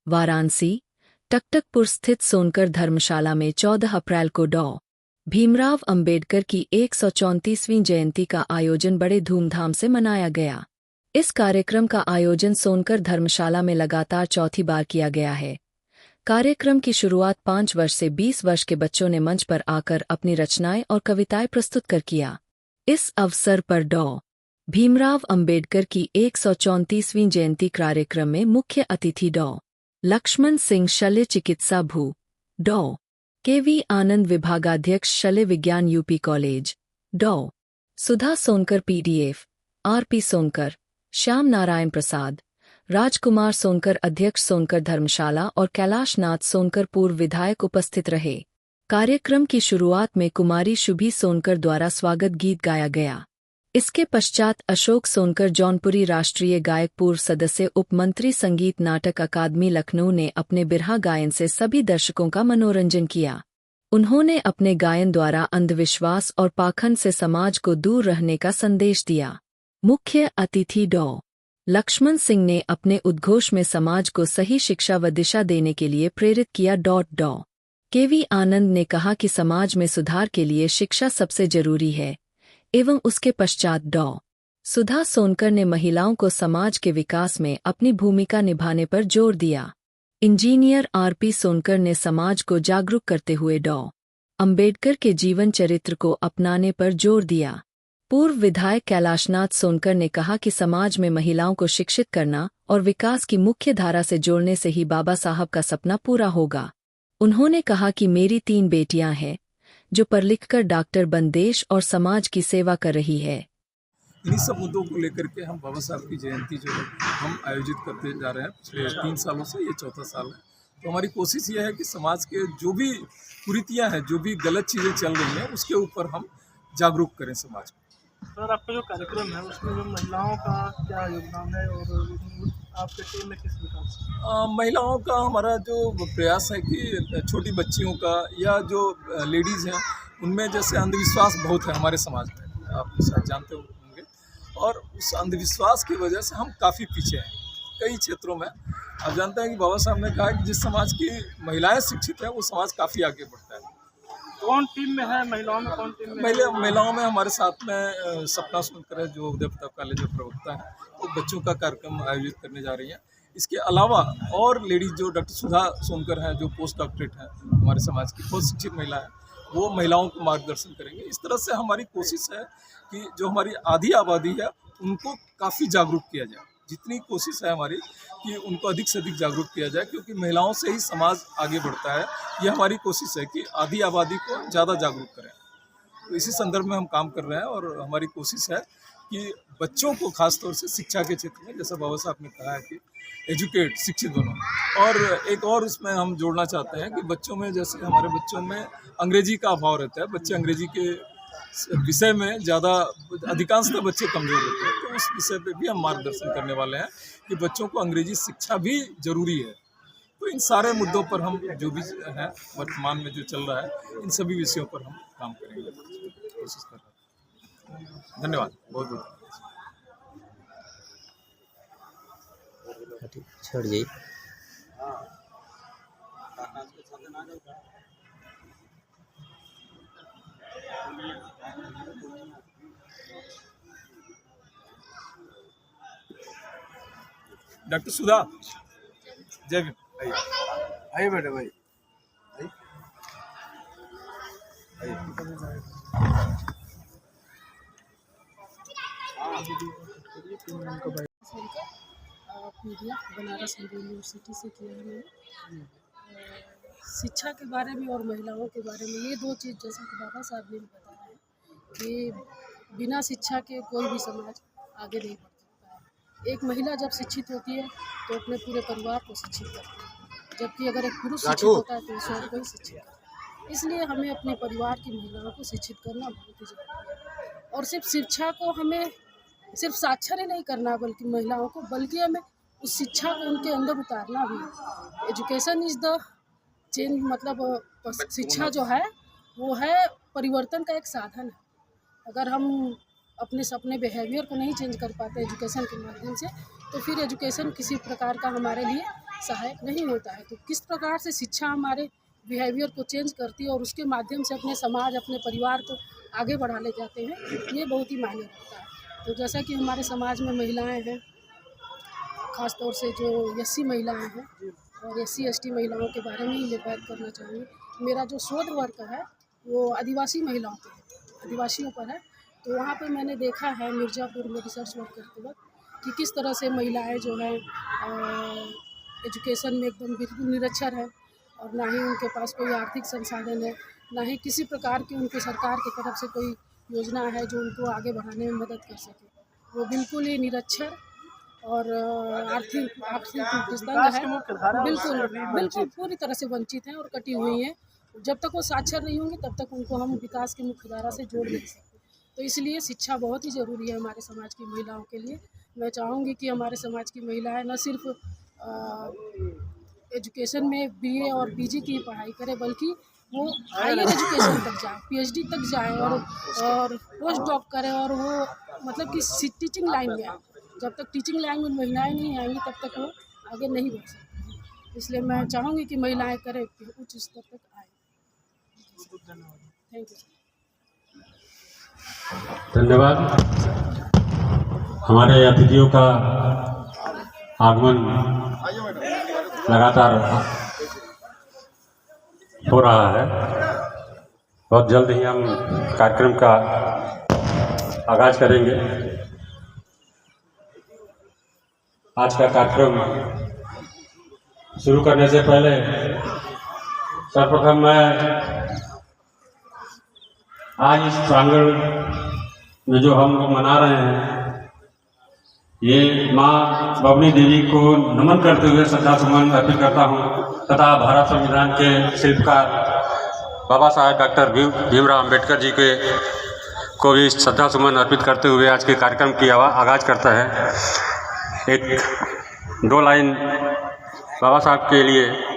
वाराणसी टकटकपुर स्थित सोनकर धर्मशाला में 14 अप्रैल को डॉ. भीमराव अंबेडकर की 134वीं जयंती का आयोजन बड़े धूमधाम से मनाया गया। इस कार्यक्रम का आयोजन सोनकर धर्मशाला में लगातार चौथी बार किया गया है। कार्यक्रम की शुरुआत 5 वर्ष से 20 वर्ष के बच्चों ने मंच पर आकर अपनी रचनाएं और कविताएं प्रस्तुत कर किया। इस अवसर पर डॉ. भीमराव अंबेडकर की 134वीं जयंती कार्यक्रम में मुख्य अतिथि डॉ. लक्ष्मण सिंह शल्य चिकित्सा भू. डॉ. के.वी. आनंद विभागाध्यक्ष शल्य विज्ञान यूपी कॉलेज, डॉ. सुधा सोनकर पीडीएफ, आर.पी. सोनकर, श्याम नारायण प्रसाद, राजकुमार सोनकर अध्यक्ष सोनकर धर्मशाला और कैलाश नाथ सोनकर पूर्व विधायक उपस्थित रहे। कार्यक्रम की शुरुआत में कुमारी शुभी सोनकर द्वारा स्वागत गीत गाया गया। इसके पश्चात अशोक सोनकर जौनपुरी राष्ट्रीय गायक पूर्व सदस्य उप मंत्री संगीत नाटक अकादमी लखनऊ ने अपने बिरहा गायन से सभी दर्शकों का मनोरंजन किया। उन्होंने अपने गायन द्वारा अंधविश्वास और पाखंड से समाज को दूर रहने का संदेश दिया। मुख्य अतिथि डॉ. लक्ष्मण सिंह ने अपने उद्घोष में समाज को सही शिक्षा व दिशा देने के लिए प्रेरित किया। डॉ. के.वी. आनंद ने कहा कि समाज में सुधार के लिए शिक्षा सबसे जरूरी है एवं उसके पश्चात डॉ. सुधा सोनकर ने महिलाओं को समाज के विकास में अपनी भूमिका निभाने पर जोर दिया। Engineer RP. सोनकर ने समाज को जागरूक करते हुए डॉ. अंबेडकर के जीवन चरित्र को अपनाने पर जोर दिया। पूर्व विधायक कैलाशनाथ सोनकर ने कहा कि समाज में महिलाओं को शिक्षित करना और विकास की मुख्य धारा से जोड़ने से ही बाबा साहब का सपना पूरा होगा। उन्होंने कहा कि मेरी 3 बेटियां हैं जो पढ़ लिखकर डॉक्टर बन देश और समाज की सेवा कर रही है। इन्हीं सब मुद्दों को लेकर के हम बाबा साहब की जयंती जो है हम आयोजित करते जा रहे हैं। पिछले 3 सालों से ये चौथा साल है। तो हमारी कोशिश ये है कि समाज के जो भी कुरीतियां हैं, जो भी गलत चीज़ें चल रही हैं, उसके ऊपर हम जागरूक करें समाज को। सर, आपका जो कार्यक्रम है उसमें जो महिलाओं का क्या योगदान है और आपके टीम में किस प्रकार से? महिलाओं का हमारा जो प्रयास है कि छोटी बच्चियों का या जो लेडीज़ हैं उनमें जैसे अंधविश्वास बहुत है हमारे समाज में, आप शायद जानते होंगे, और उस अंधविश्वास की वजह से हम काफ़ी पीछे हैं कई क्षेत्रों में। आप जानते हैं कि बाबा साहब ने कहा कि जिस समाज की महिलाएं शिक्षित हैं वो समाज काफ़ी आगे बढ़ता है। कौन टीम में है? महिलाओं में कौन टीम में? महिलाओं में हमारे साथ में सपना सोनकर है जो उदय प्रताप कॉलेज में प्रवक्ता है, वो बच्चों का कार्यक्रम आयोजित करने जा रही हैं। इसके अलावा और लेडीज जो डॉक्टर सुधा सोनकर हैं जो पोस्ट डॉक्टरेट हैं, हमारे समाज की बहुत शिक्षित महिला है, वो महिलाओं को मार्गदर्शन करेंगे। इस तरह से हमारी कोशिश है कि जो हमारी आधी आबादी है उनको काफ़ी जागरूक किया जाए। जितनी कोशिश है हमारी कि उनको अधिक से अधिक जागरूक किया जाए, क्योंकि महिलाओं से ही समाज आगे बढ़ता है। ये हमारी कोशिश है कि आधी आबादी को ज़्यादा जागरूक करें। तो इसी संदर्भ में हम काम कर रहे हैं और हमारी कोशिश है कि बच्चों को खास तौर से शिक्षा के क्षेत्र में, जैसा बाबा साहब ने कहा है कि एजुकेट, शिक्षित बनो। और एक और इसमें हम जोड़ना चाहते हैं कि बच्चों में, जैसे हमारे बच्चों में अंग्रेजी का अभाव रहता है, बच्चे अंग्रेजी के विषय में ज़्यादा, अधिकांशतः बच्चे कमज़ोर होते हैं, तो उस विषय पे भी हम मार्गदर्शन करने वाले हैं कि बच्चों को अंग्रेजी शिक्षा भी जरूरी है। तो इन सारे मुद्दों पर हम जो भी है वर्तमान में जो चल रहा है, इन सभी विषयों पर हम काम करेंगे, कोशिश कर रहे हैं। धन्यवाद, बहुत बहुत छोड़ जाइए। डॉक्टर सुधा, जय भीम। आइए बेटे भाई, पीडीएफ बनारस हिंदू यूनिवर्सिटी से किया है मैंने। शिक्षा के बारे में और महिलाओं के बारे में, ये 2 चीज़ जैसा कि बाबा साहब ने बताया है कि बिना शिक्षा के कोई भी समाज आगे नहीं बढ़ सकता है। एक महिला जब शिक्षित होती है तो अपने पूरे परिवार को शिक्षित करती है, जबकि अगर एक पुरुष शिक्षित होता है तो स्वयं को ही शिक्षित करता है। इसलिए हमें अपने परिवार की महिलाओं को शिक्षित करना बहुत ही जरूरी है। और सिर्फ शिक्षा को हमें सिर्फ साक्षर ही नहीं करना बल्कि महिलाओं को, बल्कि हमें उस शिक्षा को उनके अंदर उतारना भी है। एजुकेशन इज़ द चेंज, मतलब शिक्षा जो है वो है परिवर्तन का एक साधन है। अगर हम अपने अपने बिहेवियर को नहीं चेंज कर पाते एजुकेशन के माध्यम से, तो फिर एजुकेशन किसी प्रकार का हमारे लिए सहायक नहीं होता है। तो किस प्रकार से शिक्षा हमारे बिहेवियर को चेंज करती है और उसके माध्यम से अपने समाज, अपने परिवार को आगे बढ़ा ले जाते हैं, ये बहुत ही मायने रखता है। तो जैसा कि हमारे समाज में महिलाएं हैं, ख़ास तौर से जो एससी महिलाएं हैं और SC ST महिलाओं के बारे में ही मैं बात करना चाहूँगी। मेरा जो शोध वर्ग है वो आदिवासी महिलाओं पे है, आदिवासियों पर है। तो वहाँ पे मैंने देखा है मिर्ज़ापुर में रिसर्च वर्क करते वक्त कि किस तरह से महिलाएं जो है एजुकेशन में एकदम बिल्कुल निरक्षर है और ना ही उनके पास कोई आर्थिक संसाधन है, ना ही किसी प्रकार की उनकी सरकार की तरफ से कोई योजना है जो उनको आगे बढ़ाने में मदद कर सके। वो बिल्कुल ही निरक्षर और आर्थिक तंग है, बिल्कुल पूरी तरह से वंचित हैं और कटी हुई हैं। जब तक वो साक्षर नहीं होंगे तब तक उनको हम विकास की मुख्य धारा से जोड़ नहीं सकते। तो इसलिए शिक्षा बहुत ही ज़रूरी है हमारे समाज की महिलाओं के लिए। मैं चाहूँगी कि हमारे समाज की महिलाएं न सिर्फ एजुकेशन में BA और PG की पढ़ाई करें, बल्कि वो हायर एजुकेशन तक जाए, PhD तक जाए और पोस्ट डॉक करें और वो मतलब कि टीचिंग लाइन में आए। जब तक टीचिंग लाइन में महिलाएं नहीं आएंगी तब तक वो आगे नहीं बढ़ सकती। इसलिए मैं चाहूँगी कि महिलाएं करें, उच्च स्तर तक आए। Thank you. धन्यवाद। हमारे अतिथियों का आगमन लगातार हो रहा है। बहुत जल्द ही हम कार्यक्रम का आगाज करेंगे। आज का कार्यक्रम शुरू करने से पहले सर्वप्रथम मैं आज इस प्रांगण में जो हम लोग मना रहे हैं, ये माँ बबनी देवी को नमन करते हुए श्रद्धासुमन अर्पित करता हूँ तथा भारत संविधान के शिल्पकार बाबा साहेब डॉक्टर भीमराव अम्बेडकर जी के को भी श्रद्धासुमन अर्पित करते हुए आज के कार्यक्रम की आगाज करता है। एक 2 लाइन बाबा साहब के लिए